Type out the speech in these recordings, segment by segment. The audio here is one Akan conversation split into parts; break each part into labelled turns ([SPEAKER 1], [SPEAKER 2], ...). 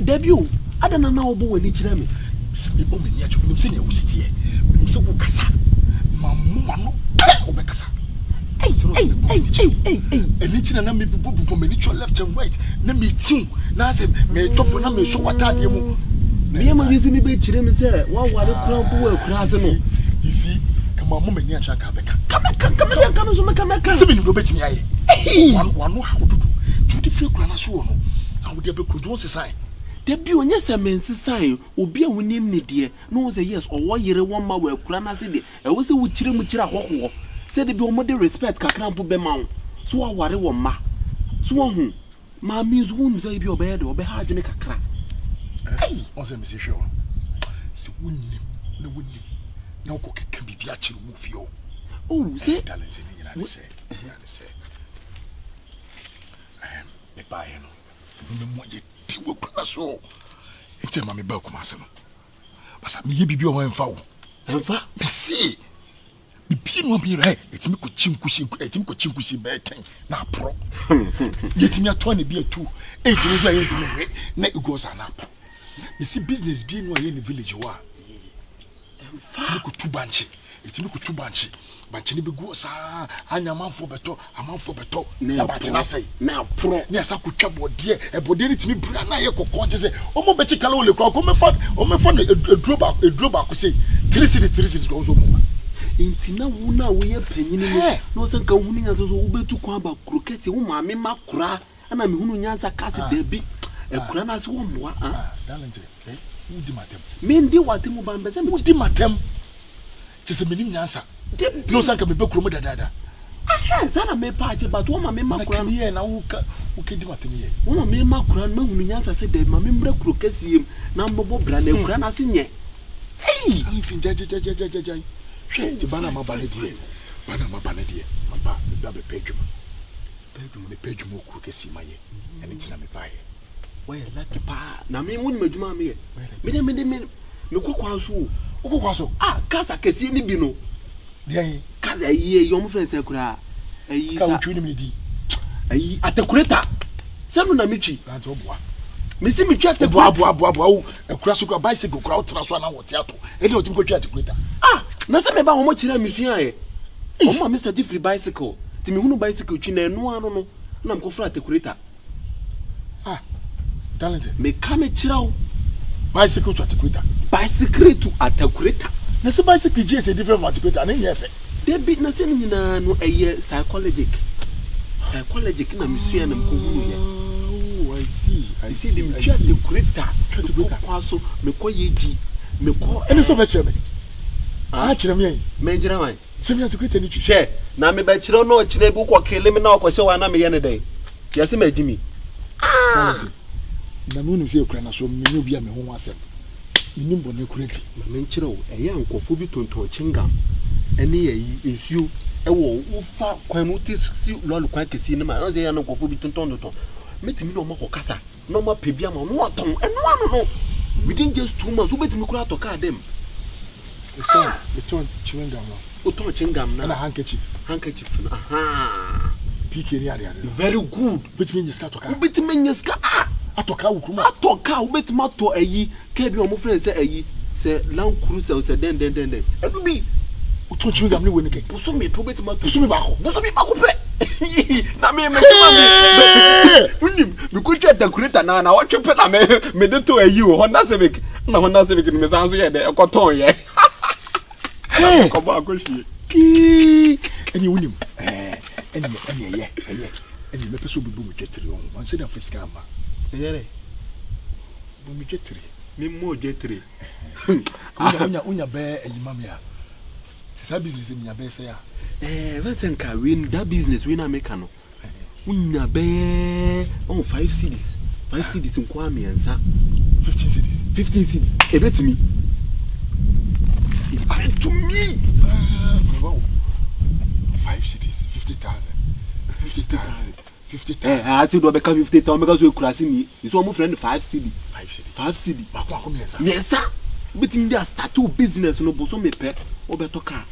[SPEAKER 1] Debut, I don't know when it's me.
[SPEAKER 2] Some people may not say you sit here. So, Cassa, Mamma, Obecasa. Hey, and it's an army people miniature left and right. Let me too. Nazim may talk for me show what I do.
[SPEAKER 1] Me am using me by Chim, sir. What a crown to work, Razano. You see, come on, Mummy, and Shaka. Come, Seven Robert. One how to do. 23 granasono. How would you be could say? Debut on yes, a man's sign will be a winning me, dear. No, say yes, or 1 year, 1 mile where Cranacidi. I was a witch with Chira. Said the more respect, Cacrampo Bemount. So I worry one ma. So whom ma means wounds may be obeyed or be hard in a crack. Hey, was a Mrs. Shaw. So wouldn't no wouldn't no cook can be the actual move you. Oh, say, Darlinton, I say. The buyer, no more yet, will put us all. It's a mammy Belcomason. But I may be your foul. And for me, see. The pin won't be right. It's me could chimpussy betting. Now, pro. Yet me a 20 beer 2. 8 years I ain't me. Neck goes an up. You see, business being one in the village you are. It's me could 2 banchy. It's me could 2 banchy. But you never go, sir. I'm a man for better. A man for better. Now, I say, now, pro. Yes, I could trouble, dear. A body to me, Brana, you could want to say, oh, my betty call only crowd. Oh, my fun, a drawback, could say, 3 cities goes home. Intina wuna we penyin no se ka hunu nya so wo betu kwa ba krokesi wo ma me makura ana me hunu nya sa kase debi e kura na se wo moa Darlinton wo di matem me ndi watem ba mbese me di matem chese me nim nyansa no sa ka me be kromo dadada sana me pa che but wo ma me makura ye na wo ka di matem ye wo ma me makura na hunu nyansa se debi ma me mbra krokesi em na mbobo bra na kura na se nye Darlinton jaj It's Banama Banadier. Banama Banadier. My back, the double bedroom. The bedroom will cook a see my and it's not me buy. Why, lucky pa. Now, me wouldn't make mammy. Me cook house. Oh, Casa can see any bino. Yea, Casa, ye, young friends, I cry. A ye at the Creta. Some Namichi, that's all. Missy me chat the boab, a crossover bicycle crowd transwana or theatre. And you go chat to Creta. Nothing about how much Monsieur. Oh, my Mr. Diffree bicycle. Timunu bicycle, China, no, no, no, go flat the Creta. Darlinton, may come a chill. Bicycle to Creta. Bicycle to Atacreta. There's a bicycle, just a different article, and then they beat nothing in a year psychologic. Psychologic in a museum. Oh, I see. I see them just the Creta. To go also, me call ye G. Me call any so much. Chirame, Manjana, similar to Critan. Share. Now, me by Chiro no Chinebook or Kilimina or so an army any day. Yes, me, Jimmy. The moon is your crana, so me be a me home myself. You know, no credit. Manchiro, a young Cofubiton to a chingam. And here is you, a woe, far quamutis, see, Lord Quack cinema, as a young Cofubiton tonto. Met me no more Casa, no more Pibiam, no more tongue, and one. Within just 2 months, who bet me crowd to car them. The torn chewing gum. Uto chewing gum and a handkerchief. Aha. Picky area. Very good. Between your scat. Between your scat. Atoka, bet mato a ye. Kebi or my friend say a ye. Say long cruiser said then. It will be. Uto chewing gum when you get. Pusumi, Tobet Mato. Pusumi Baco. Pusumi Baco. We could get the creator now. Now, what you put a me to a you, Honda Civic. No, Honda Civic in the Sansu, a cotton, yeah. Come back, and you win him. And you make a super boom jetty on one side of his camera. Boom jetty, me more jetty. Unya bear and your mamma. It's a business in your best. Vasenka win that business when I make no. Unya bear on 5 cities. 5 cities in Kwame and Sa 15 cities. 15 cities. A bet to me. To me, 5 cities, 50,000. 50,000. I think we'll become 50,000 because we're crossing me. It's almost friend 5 city. 5 city. Yes, sir. But in their start to business, no bosom me pet or better car.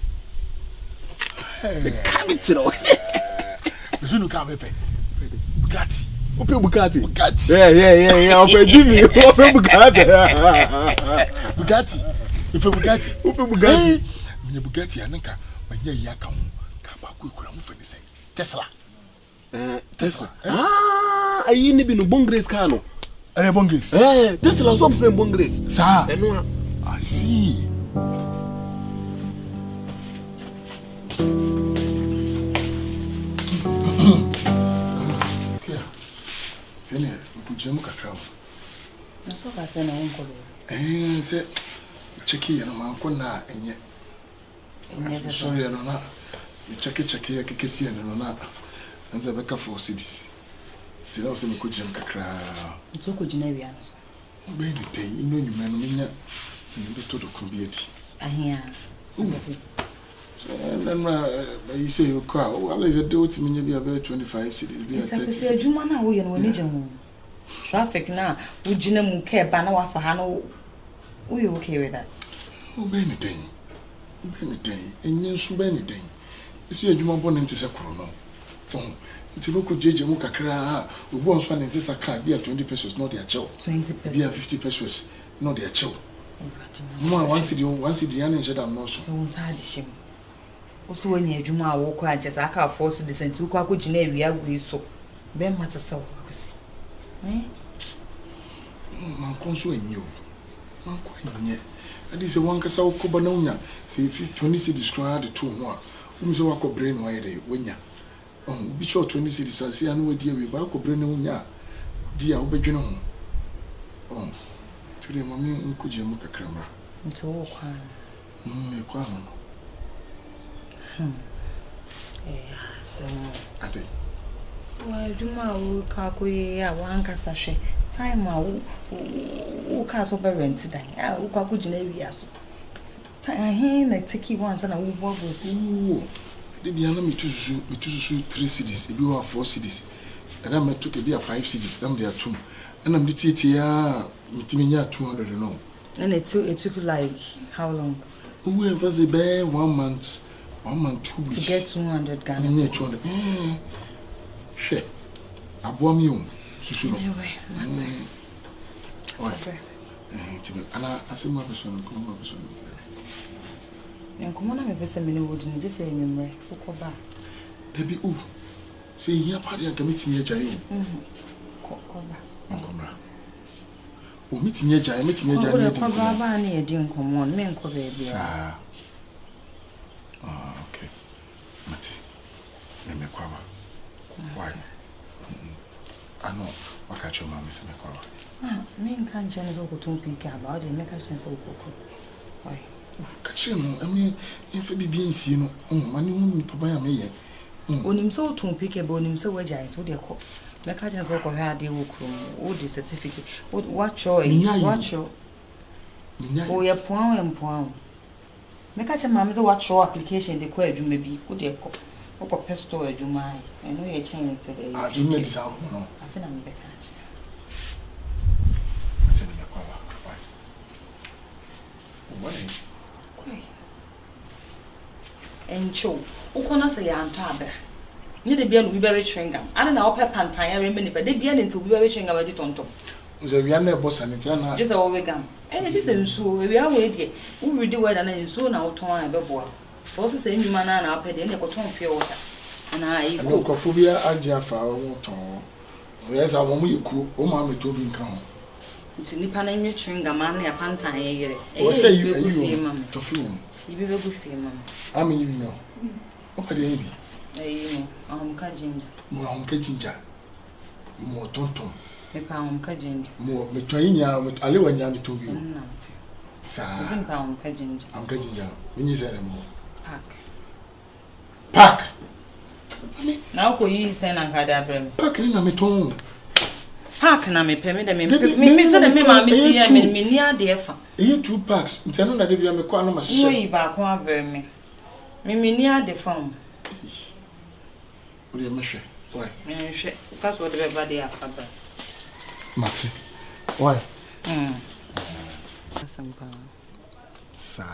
[SPEAKER 1] The cabbage, you know. You can't pay. Gatti.
[SPEAKER 3] Open Bugatti.
[SPEAKER 2] Bugatti.
[SPEAKER 3] Yeah. Open Jimmy. Open Bugatti.
[SPEAKER 2] Bugatti. Open Bugatti.
[SPEAKER 3] Open Bugatti.
[SPEAKER 2] Me Bugatti anaka. Manya yaka ho. Ka ba ku ekura mo fani sai. Tesla. Tesla.
[SPEAKER 3] Ayi ni bi no Bongres car no.
[SPEAKER 2] Bongres.
[SPEAKER 3] Tesla so frame Bongres.
[SPEAKER 2] Sir. I see. Okay. Tene, ukujemu kakra.
[SPEAKER 4] Na so ka se na wonko lo.
[SPEAKER 2] Say check here no man ko na enye. Sorry no na. Check ya kekesi no na. Nza beka for cities. Tena o se me kujemu kakra.
[SPEAKER 4] Nso ko jina wi ano so.
[SPEAKER 2] Be the day, you know you man nya. Ni to do community.
[SPEAKER 4] Ahia. Yes.
[SPEAKER 2] And then you say you call, well, is a do to me be about 25 cities. Be a 30.
[SPEAKER 4] Say Juma na wo ye no ni jemu. Traffic na wo jina mu ke ba na wa fa ha no. Wo you okay with that?
[SPEAKER 2] Oh, be anything. Enye nsu be anything. Isi adwuma bo ne ntse koro no. Nti no ko jeje mu kakra ha, obo nso na nsesa ka be 20 pesos no dey chill.
[SPEAKER 4] 20 pesos.
[SPEAKER 2] Be 50 pesos no dey chill. Mo one city yan nje da no so.
[SPEAKER 4] Wo ta de shim. Oso wanya adwuma a wo ko agesa aka force de senti ko akogina wi agui so. Be mata saw akosi.
[SPEAKER 2] Man konso enyo. Man ko enye. Adi se wan kasa wo ko ba na unya se 20 cities kra de to ho a. Umi so wako brain wa yede wonya. Bi cho 20 cities ase anu wadi awi ba ko brain na unya. Di a wo bedwene ho. Tuli mami nkuje mu kakra mra.
[SPEAKER 4] Nto wo kwa.
[SPEAKER 2] Me kwa ho.
[SPEAKER 4] So
[SPEAKER 2] Ade.
[SPEAKER 4] Wa duma wo ka ko ye a wan kasa hwe. Time a wo ka so be rent dan. Wo kwa ko gina wi aso. Time na take once na wo bo go si.
[SPEAKER 2] De bia na mitusu 3 cities, e bi wa 4 cities. Ada me took e bi 5 cities, them they are 2. And I'm the TTA, mitiminya 200 no.
[SPEAKER 4] And it took like how long?
[SPEAKER 2] Whoever say bear 1 month, 2 weeks.
[SPEAKER 4] To get 200 Ghana
[SPEAKER 2] cedis.
[SPEAKER 4] 200.
[SPEAKER 2] Shit. Abomi o. Susu no.
[SPEAKER 4] Anyway, that's it.
[SPEAKER 2] Okay. Ana asema person ko ma person.
[SPEAKER 4] Nkomo na me pese me ne wodi ne je say enwumre kokoba.
[SPEAKER 2] Baby o. Say here party an committee ya jayo.
[SPEAKER 4] Kokoba.
[SPEAKER 2] Nkomra. O meeting ya jayo, meeting ya jayo.
[SPEAKER 4] Ko kokoba ba na ye di nkomo me nko ba bia.
[SPEAKER 2] Okay. Mati. Me kwa ba. Why? I know. Wakacho mama se me kwa ba.
[SPEAKER 4] Me nkan chene so ko ton pika ba o de me ka chene so kokoko. Why?
[SPEAKER 2] Kachi no, I mean, if it be being seen, money won't provide a me.
[SPEAKER 4] Onim so ton pika ba onim so waja to de ko. Me ka chene so ko ha de wo krom. O de certificate. What your Oh, ya point. Me ka chene mama so what your application de ko adwuma bi ko de ko. O ko pesto adwuma ai. Eno ye chene se de.
[SPEAKER 2] Adwuma di sa no.
[SPEAKER 4] Afena me be ka chene.
[SPEAKER 2] Atene me kwa ba. Why?
[SPEAKER 4] Encho ukona se ya anto abra ni de bia no bi be chewingam ana na ope pantan ya rembe ni be de bia ne nti bi be chewingam adi tonton
[SPEAKER 2] Uze wi na bossa ne tia na
[SPEAKER 4] just a wegam this nso we are we de we read word na nso na woton an be boa so se nduma na ope de ne ko ton pure water na ai
[SPEAKER 2] ko ko fobia agya fa wo ton o yesa wo mu yiku o ma me to bi nka ho
[SPEAKER 4] nti nipa na nwe chewingam na ya pantan ya yere
[SPEAKER 2] o se you to feel
[SPEAKER 4] ibi be go fie mam
[SPEAKER 2] am you know o pa de bi
[SPEAKER 4] no ka jinja
[SPEAKER 2] mo ka jinja mo tonton
[SPEAKER 4] me pa ka jinja
[SPEAKER 2] mo me to nya ale wa nya me to bi sa
[SPEAKER 4] zin pa ka jinja
[SPEAKER 2] am ka jinja minyi se mo
[SPEAKER 4] park na ko yi se na ka da abrem
[SPEAKER 2] park ni na me ton
[SPEAKER 4] park na me pɛ me de me se de me ma me si ya me ni ade efa
[SPEAKER 2] 2 packs ntano na de bia me kwa na ma hye
[SPEAKER 4] no yi ba ko abrem me ni ade fam
[SPEAKER 2] o de me hwe why
[SPEAKER 4] me hwe ka so de be ba de akaba
[SPEAKER 2] mate why
[SPEAKER 4] asampa
[SPEAKER 2] sa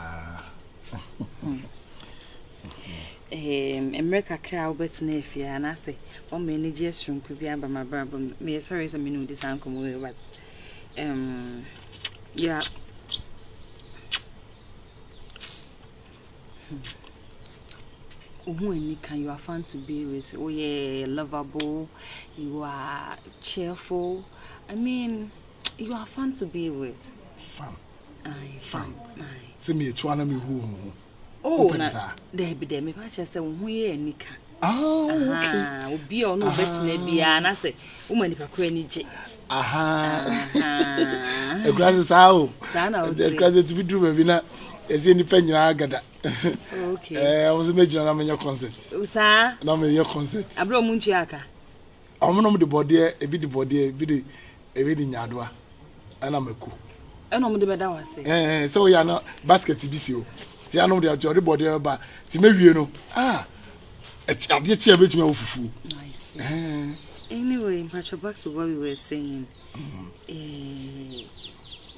[SPEAKER 4] America crowd bet nephew and I say, oh, many just from could be by my brother. Me sorry, as a minute this uncle, but yeah. You are fun to be with. Oh, yeah, lovable. You are cheerful. I mean, you are fun to be with.
[SPEAKER 2] Fun.
[SPEAKER 4] Aye,
[SPEAKER 2] Fun.
[SPEAKER 4] Aye.
[SPEAKER 2] Send me a 2 me who.
[SPEAKER 4] Oh, there be there. Me just say, we are Nika.
[SPEAKER 2] Ah, okay.
[SPEAKER 4] Will be on no better, maybe. And I say, woman, if I could any.
[SPEAKER 2] Aha. The grass is out. The grass is to be true, maybe not. Is independent. I got that. Okay. I was imagining I'm in your concert.
[SPEAKER 4] Sir,
[SPEAKER 2] I'm in your concert.
[SPEAKER 4] I brought Munchiaka.
[SPEAKER 2] I'm not the body, a bit the body, a bit in Yadwa. And I'm a cool.
[SPEAKER 4] I know the better was.
[SPEAKER 2] So we are not basket to be so. See, I know they are jolly body, but to maybe you know. A chair which me off.
[SPEAKER 4] Nice. Anyway, much back to what we were saying.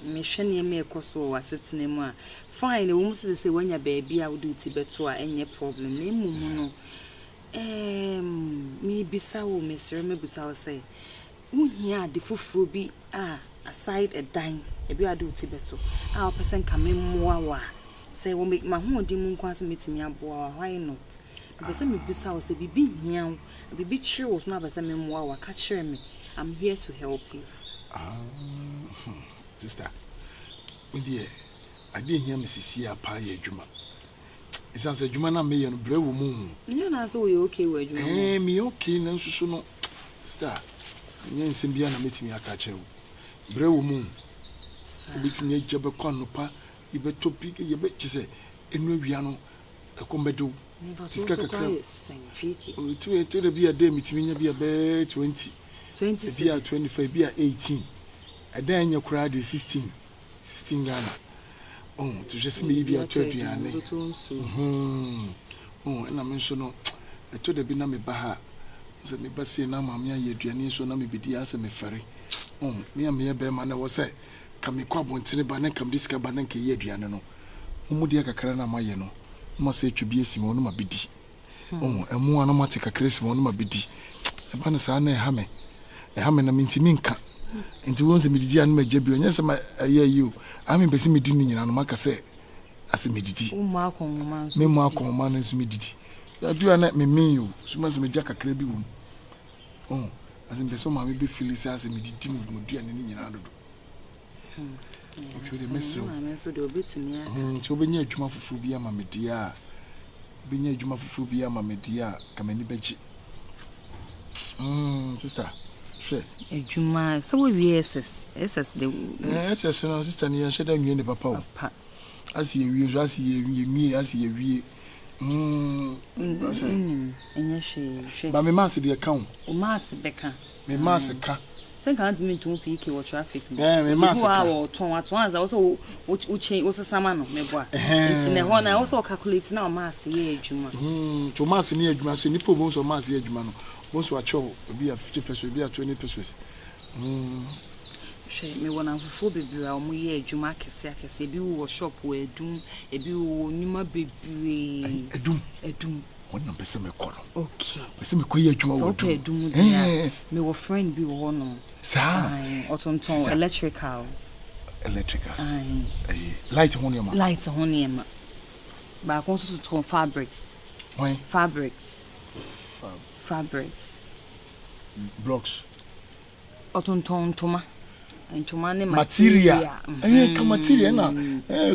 [SPEAKER 4] Mission ye me a course was sitting in more. Fine, a woman says, when your baby, I will do Tibet to any problem. Name, me Bissau, Miss Remy Bissau say, here the fufu be aside a dime, a be I do Tibet. Our person come in more. Say, will make my home demon quasi meeting me up, why not? Because some Bissau say, be here, be sure was not a semi more, catch me. I'm here to help you.
[SPEAKER 2] Sister, my dear, I didn't hear Mrs. Sia Paya Juma. It sounds like Jumana may and brave moon.
[SPEAKER 4] You know, so we okay with you.
[SPEAKER 2] Me okay, no, so no. Star, and then Simbiana meeting me a catcher. Brave moon. Beats me a jabacon, no pa, you bet to pick your bet, you say, in Nubiano, a combedo. This to be a day, meeting me be a bear 20, 25, be 18. And then you cried 16 Ghana. Oh, to just maybe a 20 Oh, and I mentioned, I told the Binami Baha, so me Bassi and Mamma, ye Diani, so Nami be the answer me ferry. Oh, me and me a bear man, I was say, come me quab one tinny come this cabananke ye Diano. Umudia Carana Mayeno, must say to be a Simonuma Bidi. Oh, and more anomatic a Chris Monuma Bidi. A banasane hame, a hamen a mintiminka. Into once a middy and my jebby, and yes, I hear you. I mean, Bessie me dinning and Maka say, as a middy. Oh, Mark on man, me Mark on man as middy. You do not me mean you, so much me jack a crabby room. Oh, as in Bessie, my baby Phyllis as a middy would do an Indian. It's with a mess. So they'll be to me. So when you're Juma for Fubia, my dear, when you're Juma for Fubia, my dear, come any bedgy. Sister.
[SPEAKER 4] A Juma, so we SS the
[SPEAKER 2] SS, sister, near Shadow, you and Papa. As you as me, as you and but my master the account. O Master Becker, my master car.
[SPEAKER 4] So can't mean to pick your traffic.
[SPEAKER 2] My master
[SPEAKER 4] or torn at once. Also, which change was a salmon of my boy. It's in the one I also calculate now, Master Juma.
[SPEAKER 2] To Master near Juma, so Nippo bones or Master Jumano. Most were chow, be a 50%, be a 20%.
[SPEAKER 4] She may one of 4 baby, or me, Juma, Cassiacas, a bill or shop where doom, a bill, Numa baby, a doom. One number semi corner. Okay. Some queer Juma, okay, doom, me or friend be one. Sir, autumn tone, electrical. Light on your lights on him. But also to fabrics. Why? Fabrics. Blocks. Autumn toma. And to money
[SPEAKER 2] material. Material now.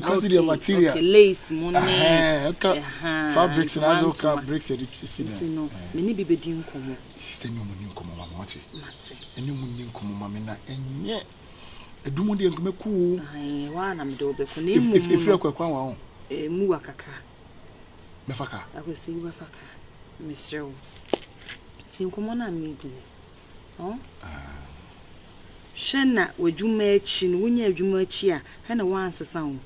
[SPEAKER 2] Consider material.
[SPEAKER 4] Lace, money.
[SPEAKER 2] Fabrics and also bricks electricity.
[SPEAKER 4] No, many baby didn't come.
[SPEAKER 2] System you come, Mamma. And you wouldn't come, Mamma. And yet, a dumody and come cool. I want them to be if you're quite one. A muakaka. Befaka. I will see Befaka. Mr. Tinkomona midi. Oh? Shena wejuma echi no wonya adwuma echi a he na wansesa wo.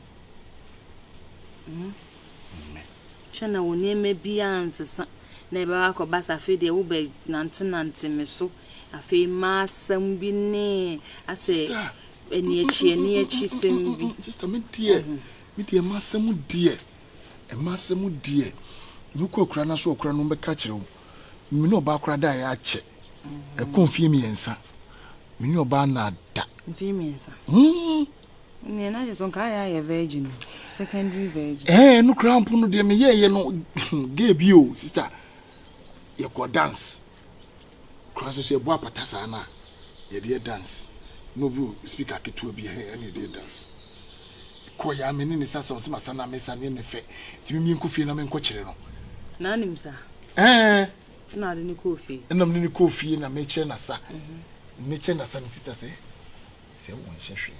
[SPEAKER 2] Shena wonema bia ansesa na ebe akọba safe de wo be nante me so afi ma asam bi ne ase eni echi sembi. Sister me die ma asam die. E ma asam die. You cook rana so cranum be catcher. Me no back rada ya che. A confirm me answer. Me no banada.
[SPEAKER 4] Females. Nena is on Kaya virgin, secondary virgin.
[SPEAKER 2] No crown puno de me ye no gave you, sister. You go dance. Crosses your boa patasana. Ye dear dance. No blue speaker to be here any dear dance. Koya meni ni sasa osima sana mesa ni nefe. Timi mi nkufi na me nkokyere no.
[SPEAKER 4] Na nim sa. Na de ni kofi.
[SPEAKER 2] Na me ni kofi na me kyere na sa. Me kyere na sa ni sister say. Say won hwehwe.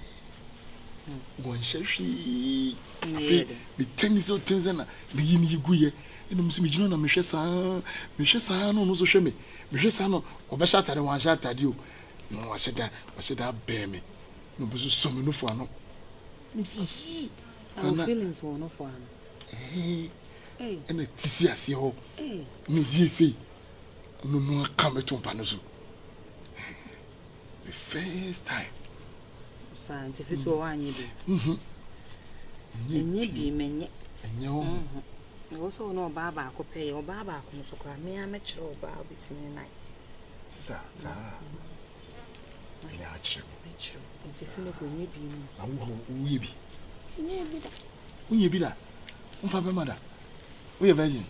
[SPEAKER 2] Won hwehwe. Afi bi tennis o tenzana bi yini yiguye. Eno musu mi jino na me hwe sa no no so hwe me. Me hwe sa no obesha tare wan sha tade o. No wa sheda be me. No busu so me no fo ano.
[SPEAKER 4] Our feelings were not for him.
[SPEAKER 2] And a TCS, oh, me, ye say, no come to Panosu. The first time.
[SPEAKER 4] Science, if it's one you do. And ye be men, and you also know Baba could pay or Baba comes to cry me. I'm a child about between the night.
[SPEAKER 2] Sister,
[SPEAKER 4] It's a feeling when you be.
[SPEAKER 2] When you be that, Father Mother, we are virgin.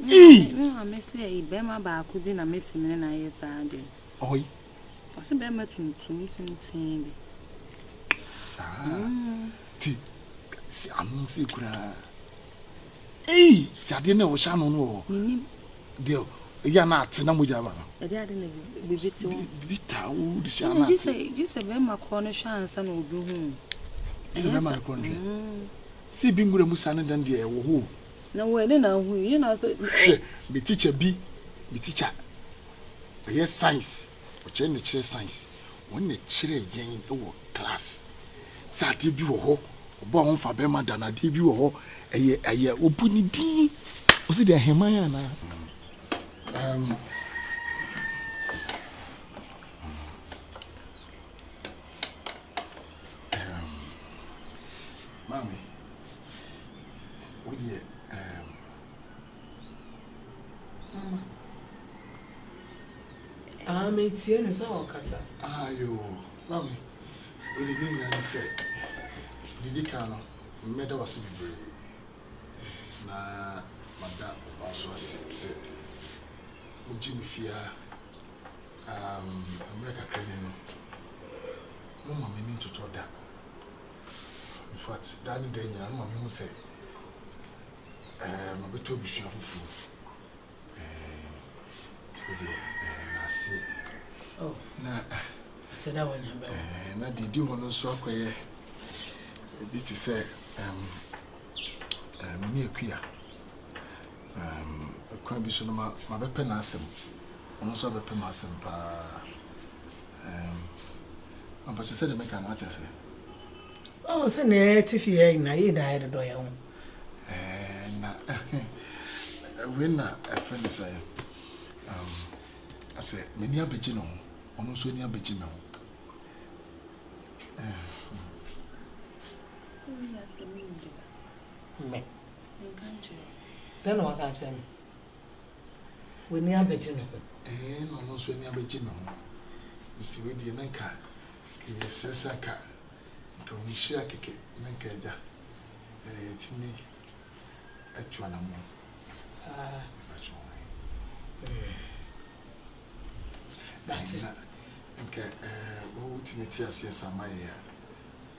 [SPEAKER 4] I may say, Bema Bar could be a meeting and I is Sunday.
[SPEAKER 2] Oh,
[SPEAKER 4] I said, Bema to meeting.
[SPEAKER 2] Sir, see, I'm so cry. Hey, I didn't know Shannon. Dear. Ya na tena mo jaba no.
[SPEAKER 4] E ade na bibiti wo.
[SPEAKER 2] Bibita wo di sha na.
[SPEAKER 4] Just be ma corner chance na obi hu.
[SPEAKER 2] Just be ma corner. Si bi ngure musa na dan de e wo ho.
[SPEAKER 4] Na wo ene na hu, you know so.
[SPEAKER 2] Be teacher bi, be teacher. Yes science. O che ne kire science. Won ne kire yen e wo class. Sa de bi wo ho. Obo ho fa be ma da na de bi wo ho. Eye obu ni din. O si de hemaya na. Mommy, what do you,
[SPEAKER 5] I'm a teen, so Cassa.
[SPEAKER 2] You, Mommy, what did you say? Did you can medal was brave? Na, Madame also said. Jimmy Fear, America Crane. No, mamma, mean to talk that. In fact, Danny Daniel, mamma, who say, my bit to be sure for food. I see.
[SPEAKER 5] Oh,
[SPEAKER 2] now,
[SPEAKER 5] I said, I want you.
[SPEAKER 2] I did you want to so quiet? It is say, near queer. Quite be so my weapon as him. Also, a weapon as him. But you said to make an artist.
[SPEAKER 5] Oh, so native here in I died do your own.
[SPEAKER 2] When a friend is I say, many a begino, almost when you are begino.
[SPEAKER 5] Then what I tell me? When you are betting,
[SPEAKER 2] almost when you are begino. It's with the Nanka. Yes, Saka. Can we share a cake? Nanka, it's me at one more. That's it. Okay, ultimately, yes, I'm my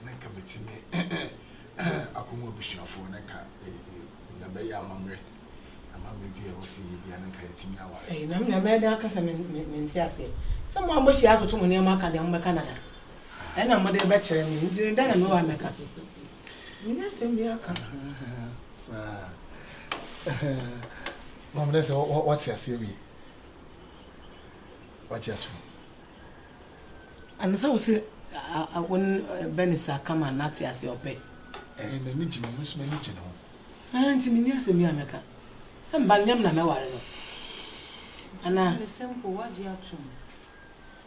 [SPEAKER 2] Nanka meeting me. I come up with your phone. Nanka, a mamre. Be able to see you and get me away.
[SPEAKER 5] I'm never there because I'm in Tiasi. Someone wish you have to money mark and Canada. And I'm a bachelor means you don't know I'm a cat. Yes, and we are.
[SPEAKER 2] Mom, that's what's your theory? What's your
[SPEAKER 5] and so say, I wouldn't Bernice come and not as your pay.
[SPEAKER 2] And the Nijim must manage, you know.
[SPEAKER 5] And to me, yes, and me, America. Some bangam na meware no. Ana
[SPEAKER 4] the simple what you have to.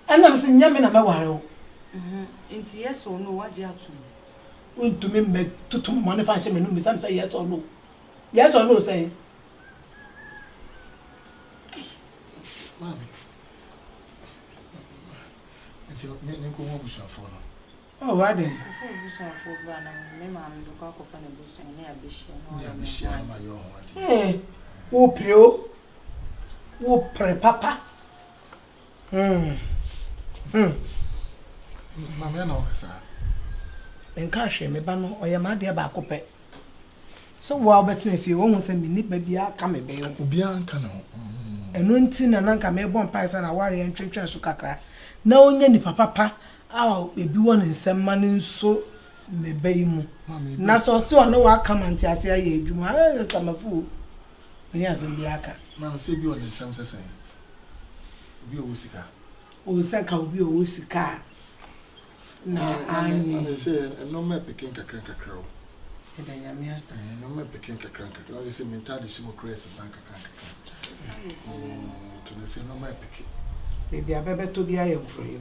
[SPEAKER 5] Ana mse nyame na meware o.
[SPEAKER 4] Inti yes or no what you have to.
[SPEAKER 5] Won to me tutum money fa she me no misam say yes or no. Yes or no say.
[SPEAKER 2] Mami. Until me go home for no.
[SPEAKER 5] Oh, what then?
[SPEAKER 4] Before you saw for Brana, my mom look out for the bush and near Bishop.
[SPEAKER 2] Yeah, me share my own.
[SPEAKER 5] Eh, who prio? Who pre papa?
[SPEAKER 2] Mami, no, sir.
[SPEAKER 5] And cash me bano or your mother back up. So, well, but if you won't send me, maybe I'll come a baby.
[SPEAKER 2] Bianca, no.
[SPEAKER 5] And one tin and uncle may one pies and a warrior and church to cacra. No, any papa, I'll be one in some money so me baby. Naso so I know I come and say, you might some fool. Yes, and Biaka.
[SPEAKER 2] Mamma, say you on the same say. Be a wusika.
[SPEAKER 5] Oh, Saka will be a wusika.
[SPEAKER 2] I say, no man picking a crank a crow.
[SPEAKER 5] No
[SPEAKER 2] man picking a crank a crow. I say, mentality, she will create a sank a crank. To the say, no man picking.
[SPEAKER 5] Maybe I better to be I am for you.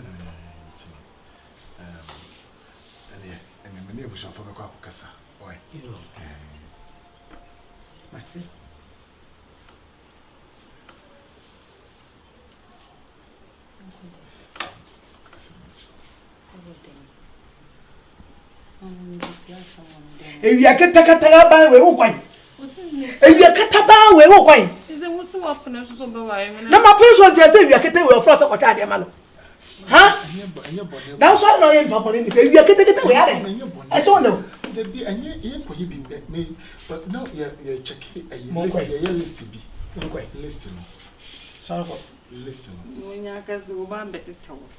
[SPEAKER 2] And many of us for the Caucasa. Why?
[SPEAKER 5] Matty. If you are Cataka by way, why? If you are Cataba, way, why?
[SPEAKER 4] Is there what's up on us? No,
[SPEAKER 5] my person just say you are getting well for what I am. Huh? That's what I am for. If you are getting away, I saw no.
[SPEAKER 2] But no, you're checking a list to be. Listen.
[SPEAKER 5] Sorry,
[SPEAKER 2] listen.
[SPEAKER 4] When you can go back better tower.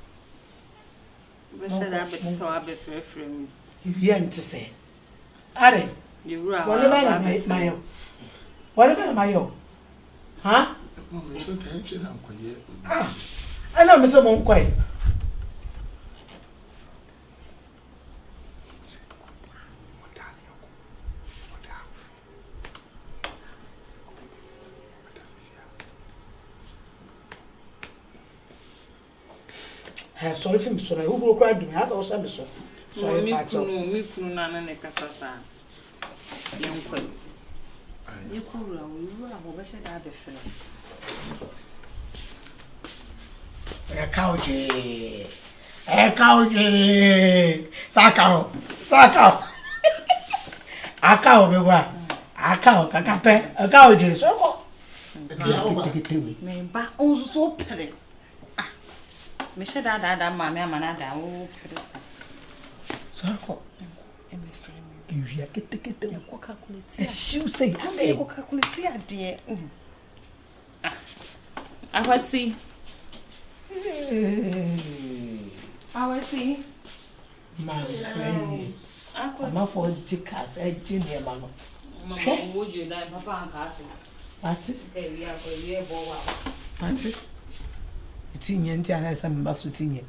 [SPEAKER 4] We should have better tower before frames.
[SPEAKER 5] If you ain't to say, Are
[SPEAKER 4] you are
[SPEAKER 5] what about my own? What about my own? Huh?
[SPEAKER 2] It's okay,
[SPEAKER 5] I know Mr. Monquay. Sorry for me, sorry. Who will cry to me? As I was saying, sorry,
[SPEAKER 4] me could not Casasa. Young queen. You could run, we should have a friend.
[SPEAKER 5] A couch, a couch, Saka, Saka, a cow, a cow, a couch, so
[SPEAKER 4] me back also pretty. Misha da mamma manada, oh, Pedessa.
[SPEAKER 5] Sako,
[SPEAKER 4] and my friend,
[SPEAKER 5] you get the
[SPEAKER 4] Coca Cola.
[SPEAKER 5] She say,
[SPEAKER 4] I'm a Coca Cola, dear. I will see. I will see.
[SPEAKER 5] My friend, I'm not for Jickas, a junior man.
[SPEAKER 4] Would you like Papa and Cathy?
[SPEAKER 5] That's it.
[SPEAKER 4] We are for a year.
[SPEAKER 5] That's it. It's in Yantia and some Basutin.